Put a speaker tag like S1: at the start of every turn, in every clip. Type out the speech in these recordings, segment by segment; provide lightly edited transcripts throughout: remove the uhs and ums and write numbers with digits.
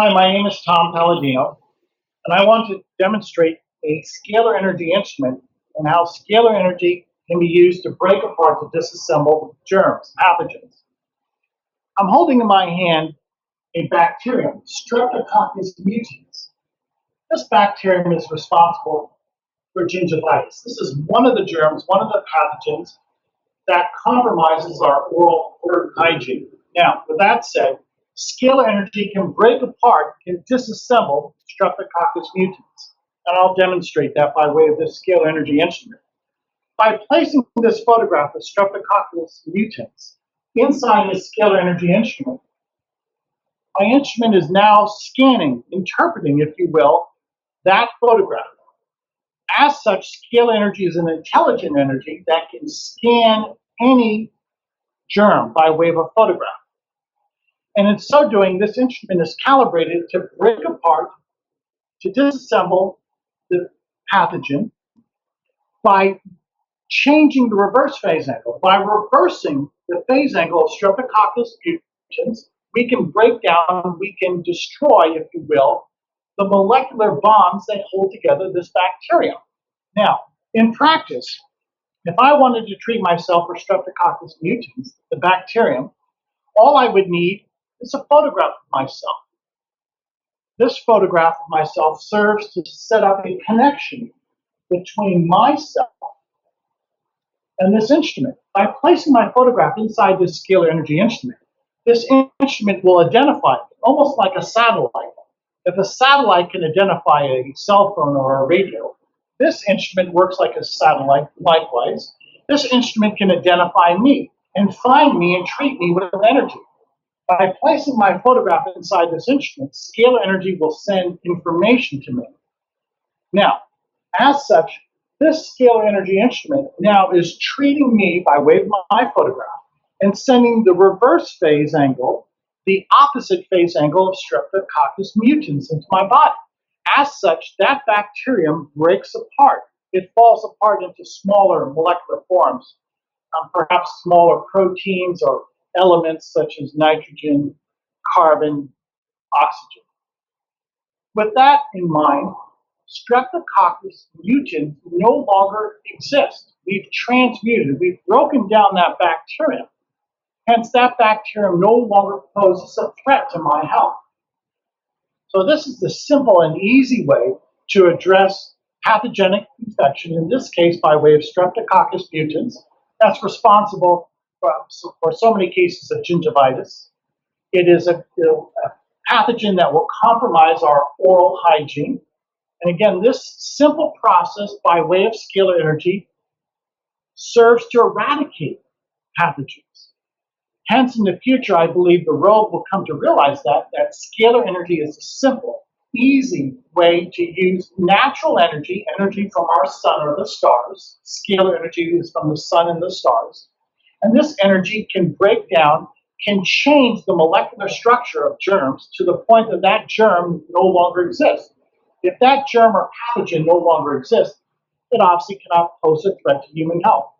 S1: Hi, my name is Tom Paladino, and I want to demonstrate a scalar energy instrument and how scalar energy can be used to break apart to disassemble germs, pathogens. I'm holding in my hand a bacterium, Streptococcus mutans. This bacterium is responsible for gingivitis. This is one of the germs, one of the pathogens that compromises our oral hygiene. Now, with that said, scalar energy can break apart, can disassemble Streptococcus mutans. And I'll demonstrate that by way of this scalar energy instrument. By placing this photograph of Streptococcus mutans inside this scalar energy instrument, my instrument is now scanning, interpreting, if you will, that photograph. As such, scalar energy is an intelligent energy that can scan any germ by way of a photograph. And in so doing, this instrument is calibrated to break apart, to disassemble the pathogen by changing the reverse phase angle. By reversing the phase angle of Streptococcus mutans, we can break down, we can destroy, if you will, the molecular bonds that hold together this bacterium. Now, in practice, if I wanted to treat myself for Streptococcus mutans, the bacterium, all I would need is a photograph of myself. This photograph of myself serves to set up a connection between myself and this instrument. By placing my photograph inside this scalar energy instrument, this instrument will identify it, almost like a satellite. If a satellite can identify a cell phone or a radio, this instrument works like a satellite likewise. This instrument can identify me and find me and treat me with energy. By placing my photograph inside this instrument, scalar energy will send information to me. Now, as such, this scalar energy instrument now is treating me by way of my photograph and sending the reverse phase angle, the opposite phase angle of Streptococcus mutans into my body. As such, that bacterium breaks apart. It falls apart into smaller molecular forms, perhaps smaller proteins or elements such as nitrogen, carbon, oxygen. With that in mind, Streptococcus mutans no longer exist. We've transmuted, we've broken down that bacterium. Hence, that bacterium no longer poses a threat to my health. So this is the simple and easy way to address pathogenic infection, in this case by way of Streptococcus mutans, that's responsible for so many cases of gingivitis. It is a pathogen that will compromise our oral hygiene. And again, this simple process by way of scalar energy serves to eradicate pathogens. Hence, in the future, I believe the world will come to realize that scalar energy is a simple, easy way to use natural energy, energy from our sun or the stars. Scalar energy is from the sun and the stars. And this energy can break down, can change the molecular structure of germs to the point that that germ no longer exists. If that germ or pathogen no longer exists, it obviously cannot pose a threat to human health.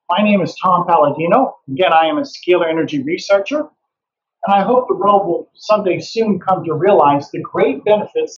S1: My name is Tom Paladino. Again, I am a scalar energy researcher, and I hope the world will someday soon come to realize the great benefits